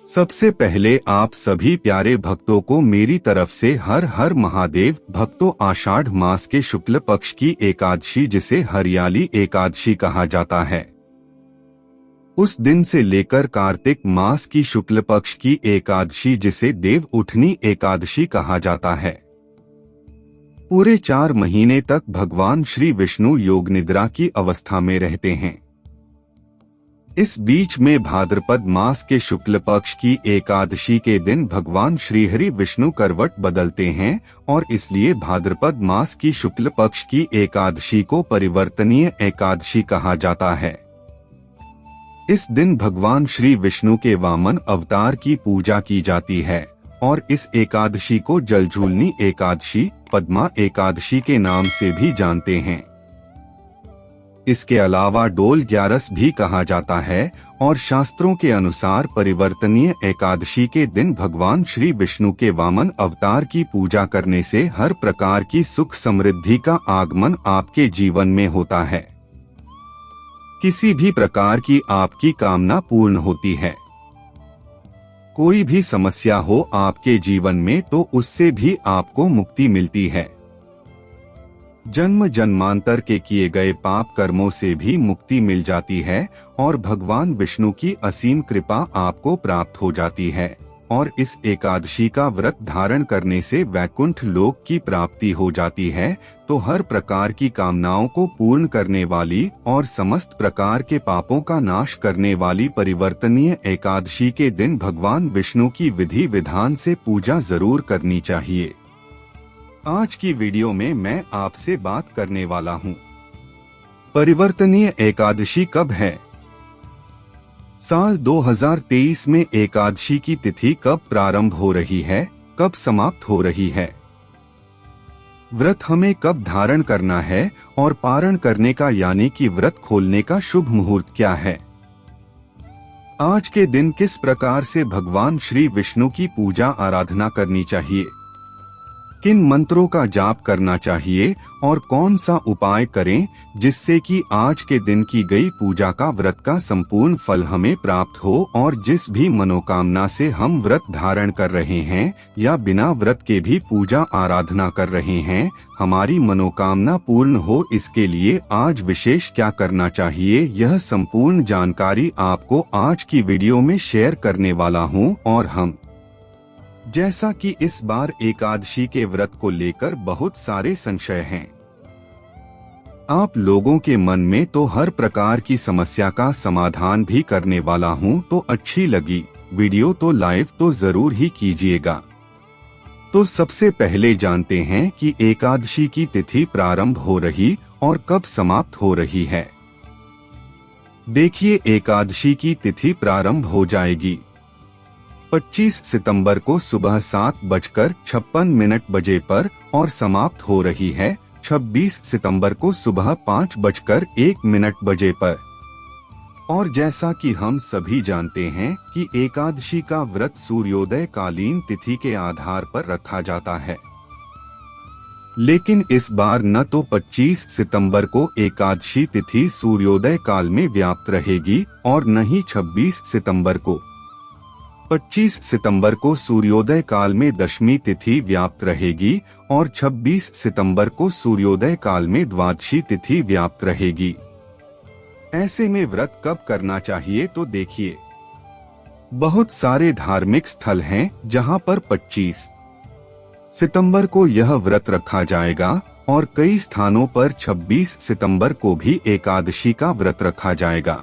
सबसे पहले आप सभी प्यारे भक्तों को मेरी तरफ से हर हर महादेव। भक्तों, आषाढ़ मास के शुक्ल पक्ष की एकादशी, जिसे हरियाली एकादशी कहा जाता है, उस दिन से लेकर कार्तिक मास की शुक्ल पक्ष की एकादशी, जिसे देव उठनी एकादशी कहा जाता है, पूरे 4 महीने तक भगवान श्री विष्णु योग निद्रा की अवस्था में रहते हैं। इस बीच में भाद्रपद मास के शुक्ल पक्ष की एकादशी के दिन भगवान श्रीहरि विष्णु करवट बदलते हैं और इसलिए भाद्रपद मास की शुक्ल पक्ष की एकादशी को परिवर्तनीय एकादशी कहा जाता है। इस दिन भगवान श्री विष्णु के वामन अवतार की पूजा की जाती है और इस एकादशी को जलझूलनी एकादशी, पद्मा एकादशी के नाम से भी जानते हैं। इसके अलावा डोल ग्यारस भी कहा जाता है और शास्त्रों के अनुसार परिवर्तनीय एकादशी के दिन भगवान श्री विष्णु के वामन अवतार की पूजा करने से हर प्रकार की सुख समृद्धि का आगमन आपके जीवन में होता है। किसी भी प्रकार की आपकी कामना पूर्ण होती है। कोई भी समस्या हो आपके जीवन में तो उससे भी आपको मुक्ति मिलती है। जन्म जन्मांतर के किए गए पाप कर्मों से भी मुक्ति मिल जाती है और भगवान विष्णु की असीम कृपा आपको प्राप्त हो जाती है और इस एकादशी का व्रत धारण करने से वैकुंठ लोक की प्राप्ति हो जाती है। तो हर प्रकार की कामनाओं को पूर्ण करने वाली और समस्त प्रकार के पापों का नाश करने वाली परिवर्तनीय एकादशी के दिन भगवान विष्णु की विधि विधान से पूजा जरूर करनी चाहिए। आज की वीडियो में मैं आपसे बात करने वाला हूं, परिवर्तनीय एकादशी कब है, साल 2023 में एकादशी की तिथि कब प्रारंभ हो रही है, कब समाप्त हो रही है, व्रत हमें कब धारण करना है और पारण करने का यानी कि व्रत खोलने का शुभ मुहूर्त क्या है, आज के दिन किस प्रकार से भगवान श्री विष्णु की पूजा आराधना करनी चाहिए, किन मंत्रों का जाप करना चाहिए और कौन सा उपाय करें जिससे कि आज के दिन की गई पूजा का व्रत का संपूर्ण फल हमें प्राप्त हो और जिस भी मनोकामना से हम व्रत धारण कर रहे हैं या बिना व्रत के भी पूजा आराधना कर रहे हैं, हमारी मनोकामना पूर्ण हो। इसके लिए आज विशेष क्या करना चाहिए, यह संपूर्ण जानकारी आपको आज की वीडियो में शेयर करने वाला हूँ। और हम जैसा कि इस बार एकादशी के व्रत को लेकर बहुत सारे संशय हैं, आप लोगों के मन में तो हर प्रकार की समस्या का समाधान भी करने वाला हूं, तो अच्छी लगी वीडियो तो लाइक तो जरूर ही कीजिएगा। तो सबसे पहले जानते हैं कि एकादशी की तिथि प्रारंभ हो रही और कब समाप्त हो रही है। देखिए, एकादशी की तिथि प्रारंभ हो जाएगी 25 सितंबर को सुबह 7:56 बजे पर और समाप्त हो रही है 26 सितंबर को सुबह 5:01 बजे पर। और जैसा कि हम सभी जानते हैं कि एकादशी का व्रत सूर्योदय कालीन तिथि के आधार पर रखा जाता है, लेकिन इस बार न तो 25 सितंबर को एकादशी तिथि सूर्योदय काल में व्याप्त रहेगी और न ही 26 सितंबर को। 25 सितंबर को सूर्योदय काल में दशमी तिथि व्याप्त रहेगी और 26 सितंबर को सूर्योदय काल में द्वादशी तिथि व्याप्त रहेगी। ऐसे में व्रत कब करना चाहिए, तो देखिए, बहुत सारे धार्मिक स्थल हैं जहां पर 25 सितंबर को यह व्रत रखा जाएगा और कई स्थानों पर 26 सितंबर को भी एकादशी का व्रत रखा जाएगा।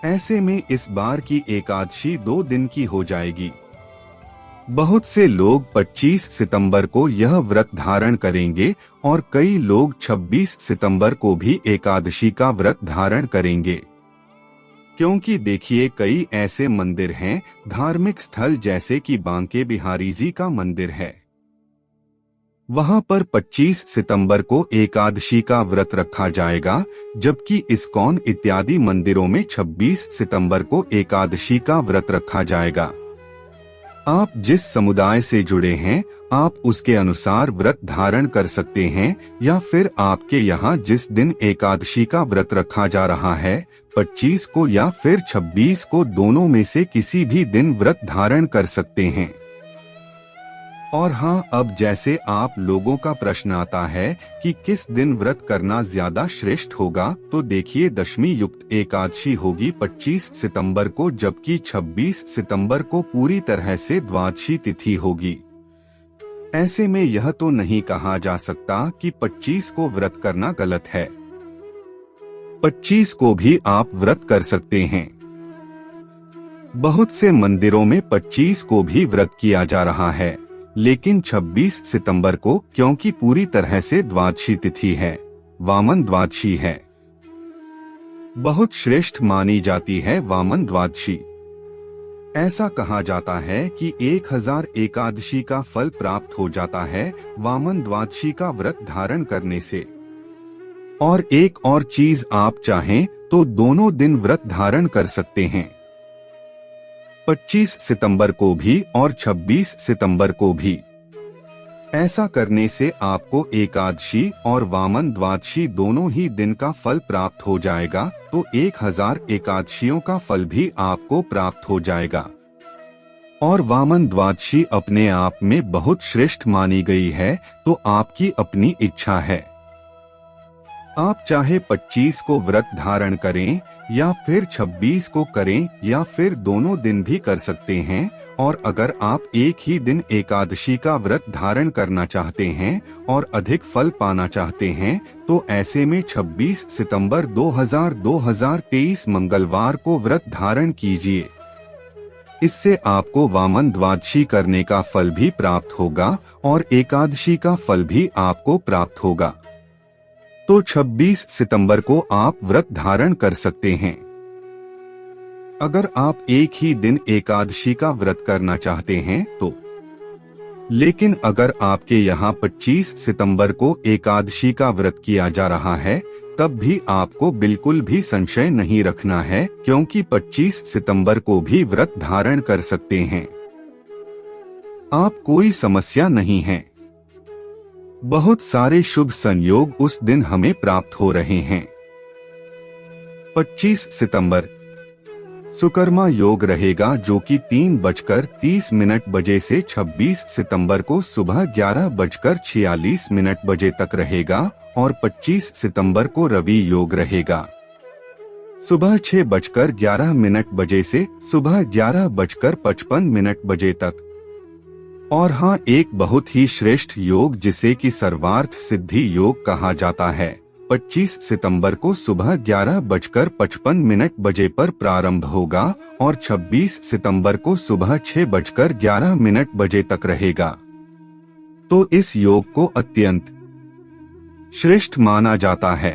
ऐसे में इस बार की एकादशी 2 दिन की हो जाएगी। बहुत से लोग 25 सितंबर को यह व्रत धारण करेंगे और कई लोग 26 सितंबर को भी एकादशी का व्रत धारण करेंगे, क्योंकि देखिए, कई ऐसे मंदिर हैं, धार्मिक स्थल जैसे कि बांके बिहारी जी का मंदिर है, वहां पर 25 सितंबर को एकादशी का व्रत रखा जाएगा, जबकि इस्कॉन इत्यादि मंदिरों में 26 सितंबर को एकादशी का व्रत रखा जाएगा। आप जिस समुदाय से जुड़े हैं आप उसके अनुसार व्रत धारण कर सकते हैं, या फिर आपके यहाँ जिस दिन एकादशी का व्रत रखा जा रहा है 25 को या फिर 26 को, दोनों में से किसी भी दिन व्रत धारण कर सकते हैं। और हाँ, अब जैसे आप लोगों का प्रश्न आता है कि किस दिन व्रत करना ज्यादा श्रेष्ठ होगा, तो देखिए दशमी युक्त एकादशी होगी 25 सितंबर को, जबकि 26 सितंबर को पूरी तरह से द्वादशी तिथि होगी। ऐसे में यह तो नहीं कहा जा सकता कि 25 को व्रत करना गलत है। 25 को भी आप व्रत कर सकते हैं। बहुत से मंदिरों में 25 को भी व्रत किया जा रहा है, लेकिन 26 सितंबर को, क्योंकि पूरी तरह से द्वादशी तिथि है, वामन द्वादशी है, बहुत श्रेष्ठ मानी जाती है वामन द्वादशी। ऐसा कहा जाता है कि 1000 एकादशी का फल प्राप्त हो जाता है वामन द्वादशी का व्रत धारण करने से। और एक और चीज, आप चाहें तो दोनों दिन व्रत धारण कर सकते हैं, 25 सितंबर को भी और 26 सितंबर को भी। ऐसा करने से आपको एकादशी और वामन द्वादशी दोनों ही दिन का फल प्राप्त हो जाएगा, तो 1000 एकादशियों का फल भी आपको प्राप्त हो जाएगा। और वामन द्वादशी अपने आप में बहुत श्रेष्ठ मानी गई है, तो आपकी अपनी इच्छा है। आप चाहे 25 को व्रत धारण करें या फिर 26 को करें, या फिर दोनों दिन भी कर सकते हैं। और अगर आप एक ही दिन एकादशी का व्रत धारण करना चाहते हैं और अधिक फल पाना चाहते हैं, तो ऐसे में 26 सितंबर 2023 मंगलवार को व्रत धारण कीजिए। इससे आपको वामन द्वादशी करने का फल भी प्राप्त होगा और एकादशी का फल भी आपको प्राप्त होगा। तो 26 सितंबर को आप व्रत धारण कर सकते हैं। अगर आप एक ही दिन एकादशी का व्रत करना चाहते हैं तो। लेकिन अगर आपके यहाँ 25 सितंबर को एकादशी का व्रत किया जा रहा है, तब भी आपको बिल्कुल भी संशय नहीं रखना है, क्योंकि 25 सितंबर को भी व्रत धारण कर सकते हैं। आप कोई समस्या नहीं है। बहुत सारे शुभ संयोग उस दिन हमें प्राप्त हो रहे हैं। 25 सितंबर सुकर्मा योग रहेगा, जो कि 3:30 बजे से 26 सितंबर को सुबह 11:46 बजे तक रहेगा। और 25 सितंबर को रवि योग रहेगा, सुबह 6:11 बजे से सुबह 11:55 बजे तक। और हाँ, एक बहुत ही श्रेष्ठ योग जिसे कि सर्वार्थ सिद्धि योग कहा जाता है, 25 सितंबर को सुबह 11:55 बजे पर प्रारंभ होगा और 26 सितंबर को सुबह 6:11 बजे तक रहेगा। तो इस योग को अत्यंत श्रेष्ठ माना जाता है।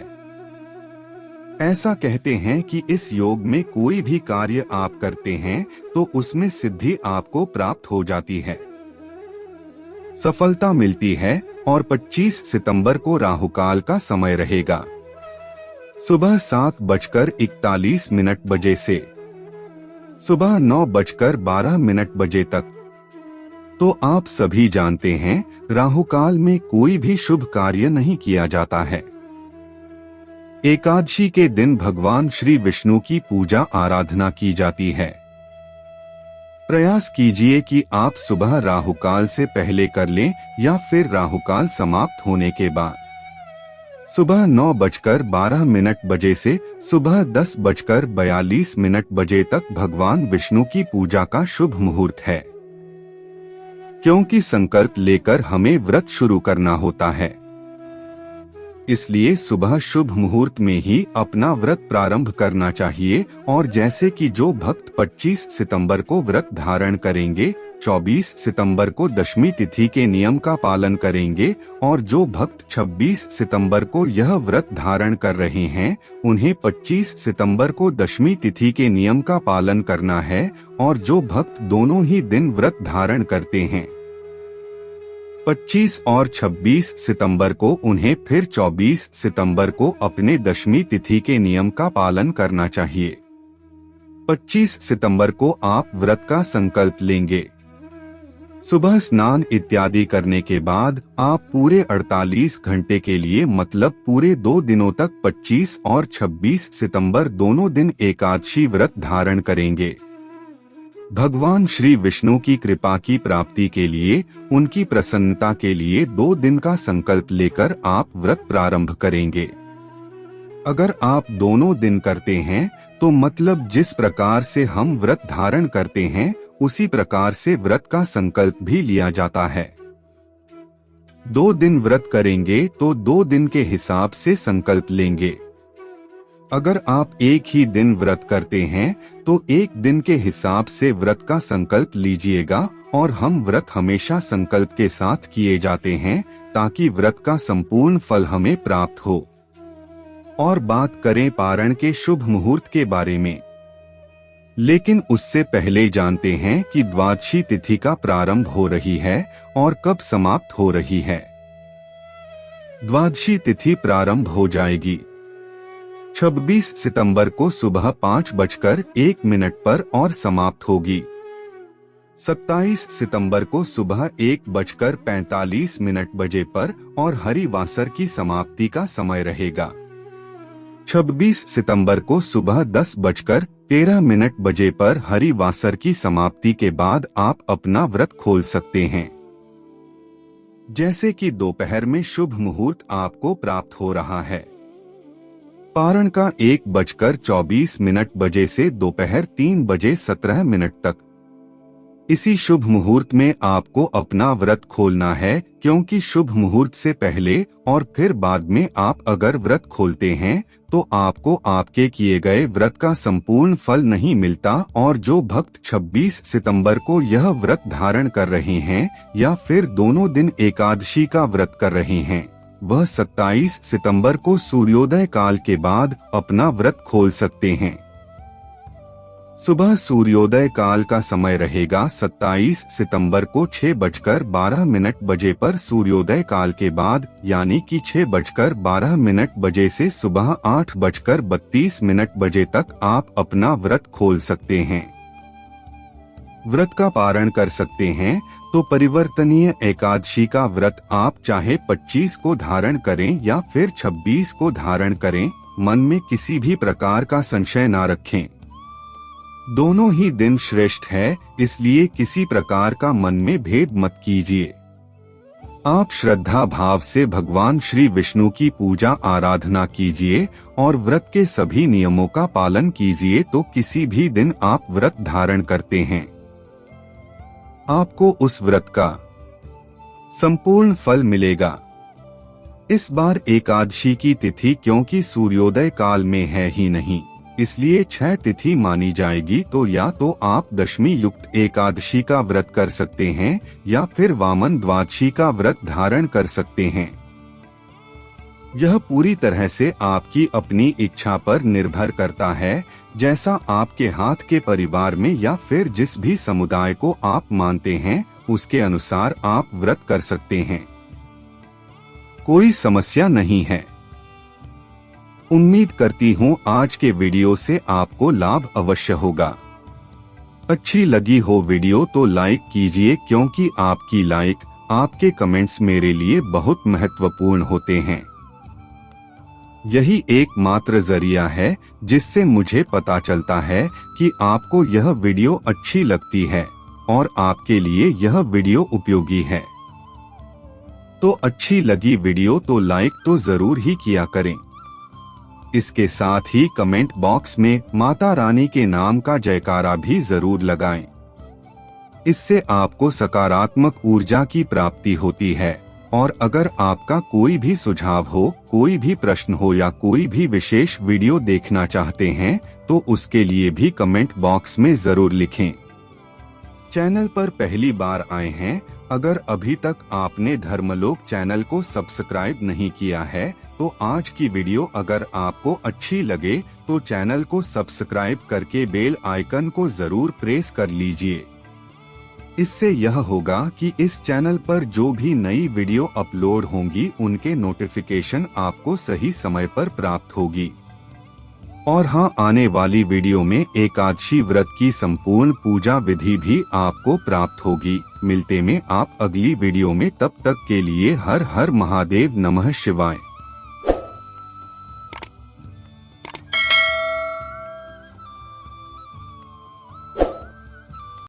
ऐसा कहते हैं कि इस योग में कोई भी कार्य आप करते हैं तो उसमें सिद्धि आपको प्राप्त हो जाती है, सफलता मिलती है। और 25 सितंबर को राहुकाल का समय रहेगा, सुबह 7:41 बजे से सुबह 9:12 बजे तक। तो आप सभी जानते हैं, राहुकाल में कोई भी शुभ कार्य नहीं किया जाता है। एकादशी के दिन भगवान श्री विष्णु की पूजा आराधना की जाती है। प्रयास कीजिए कि आप सुबह राहुकाल से पहले कर लें या फिर राहुकाल समाप्त होने के बाद। सुबह 9:12 बजे से सुबह 10:42 बजे तक भगवान विष्णु की पूजा का शुभ मुहूर्त है, क्योंकि संकल्प लेकर हमें व्रत शुरू करना होता है। इसलिए सुबह शुभ मुहूर्त में ही अपना व्रत प्रारंभ करना चाहिए। और जैसे कि जो भक्त 25 सितंबर को व्रत धारण करेंगे, 24 सितंबर को दशमी तिथि के नियम का पालन करेंगे, और जो भक्त 26 सितंबर को यह व्रत धारण कर रहे हैं, उन्हें 25 सितंबर को दशमी तिथि के नियम का पालन करना है। और जो भक्त दोनों ही दिन व्रत धारण करते हैं, 25 और 26 सितंबर को, उन्हें फिर 24 सितंबर को अपने दशमी तिथि के नियम का पालन करना चाहिए। 25 सितंबर को आप व्रत का संकल्प लेंगे सुबह स्नान इत्यादि करने के बाद आप पूरे 48 घंटे के लिए मतलब पूरे 2 दिनों तक 25 और 26 सितंबर दोनों दिन एकादशी व्रत धारण करेंगे। भगवान श्री विष्णु की कृपा की प्राप्ति के लिए, उनकी प्रसन्नता के लिए 2 दिन का संकल्प लेकर आप व्रत प्रारंभ करेंगे। अगर आप दोनों दिन करते हैं तो मतलब जिस प्रकार से हम व्रत धारण करते हैं उसी प्रकार से व्रत का संकल्प भी लिया जाता है। 2 दिन व्रत करेंगे तो 2 दिन के हिसाब से संकल्प लेंगे। अगर आप एक ही दिन व्रत करते हैं तो 1 दिन के हिसाब से व्रत का संकल्प लीजिएगा और हम व्रत हमेशा संकल्प के साथ किए जाते हैं ताकि व्रत का संपूर्ण फल हमें प्राप्त हो। और बात करें पारण के शुभ मुहूर्त के बारे में, लेकिन उससे पहले जानते हैं कि द्वादशी तिथि का प्रारंभ हो रही है और कब समाप्त हो रही है। द्वादशी तिथि प्रारंभ हो जाएगी 26 सितंबर को सुबह 5:01 पर और समाप्त होगी 27 सितंबर को सुबह 1:45 बजे पर और हरिवासर की समाप्ति का समय रहेगा 26 सितंबर को सुबह 10:13 बजे पर हरिवासर की समाप्ति के बाद आप अपना व्रत खोल सकते हैं। जैसे कि दोपहर में शुभ मुहूर्त आपको प्राप्त हो रहा है। पारण का 1:24 बजे से दोपहर 3:17 तक। इसी शुभ मुहूर्त में आपको अपना व्रत खोलना है, क्योंकि शुभ मुहूर्त से पहले और फिर बाद में आप अगर व्रत खोलते हैं तो आपको आपके किए गए व्रत का संपूर्ण फल नहीं मिलता और जो भक्त 26 सितंबर को यह व्रत धारण कर रहे हैं या फिर दोनों दिन एकादशी का व्रत कर रहे हैं, वह 27 सितंबर को सूर्योदय काल के बाद अपना व्रत खोल सकते हैं। सुबह सूर्योदय काल का समय रहेगा 27 सितंबर को 6:12 बजे पर सूर्योदय काल के बाद, यानी कि 6:12 बजे से सुबह 8:32 बजे तक आप अपना व्रत खोल सकते हैं। व्रत का पारण कर सकते हैं तो परिवर्तनीय एकादशी का व्रत आप चाहे 25 को धारण करें या फिर 26 को धारण करें, मन में किसी भी प्रकार का संशय ना रखें। दोनों ही दिन श्रेष्ठ है, इसलिए किसी प्रकार का मन में भेद मत कीजिए। आप श्रद्धा भाव से भगवान श्री विष्णु की पूजा आराधना कीजिए और व्रत के सभी नियमों का पालन कीजिए तो किसी भी दिन आप व्रत धारण करते हैं, आपको उस व्रत का संपूर्ण फल मिलेगा। इस बार एकादशी की तिथि क्योंकि सूर्योदय काल में है ही नहीं, इसलिए 6 तिथि मानी जाएगी, तो या तो आप दशमी युक्त एकादशी का व्रत कर सकते हैं या फिर वामन द्वादशी का व्रत धारण कर सकते हैं। यह पूरी तरह से आपकी अपनी इच्छा पर निर्भर करता है, जैसा आपके हाथ के परिवार में या फिर जिस भी समुदाय को आप मानते हैं उसके अनुसार आप व्रत कर सकते हैं, कोई समस्या नहीं है। उम्मीद करती हूँ आज के वीडियो से आपको लाभ अवश्य होगा। अच्छी लगी हो वीडियो तो लाइक कीजिए, क्योंकि आपकी लाइक, आपके कमेंट्स मेरे लिए बहुत महत्वपूर्ण होते हैं। यही एकमात्र जरिया है जिससे मुझे पता चलता है कि आपको यह वीडियो अच्छी लगती है और आपके लिए यह वीडियो उपयोगी है। तो अच्छी लगी वीडियो तो लाइक तो जरूर ही किया करें। इसके साथ ही कमेंट बॉक्स में माता रानी के नाम का जयकारा भी जरूर लगाएं। इससे आपको सकारात्मक ऊर्जा की प्राप्ति होती है। और अगर आपका कोई भी सुझाव हो, कोई भी प्रश्न हो या कोई भी विशेष वीडियो देखना चाहते हैं तो उसके लिए भी कमेंट बॉक्स में जरूर लिखें। चैनल पर पहली बार आए हैं, अगर अभी तक आपने धर्मलोक चैनल को सब्सक्राइब नहीं किया है तो आज की वीडियो अगर आपको अच्छी लगे तो चैनल को सब्सक्राइब करके बेल आइकन को जरूर प्रेस कर लीजिए। इससे यह होगा कि इस चैनल पर जो भी नई वीडियो अपलोड होंगी उनके नोटिफिकेशन आपको सही समय पर प्राप्त होगी। और हाँ, आने वाली वीडियो में एकादशी व्रत की संपूर्ण पूजा विधि भी आपको प्राप्त होगी। मिलते में आप अगली वीडियो में, तब तक के लिए हर हर महादेव, नमः शिवाय।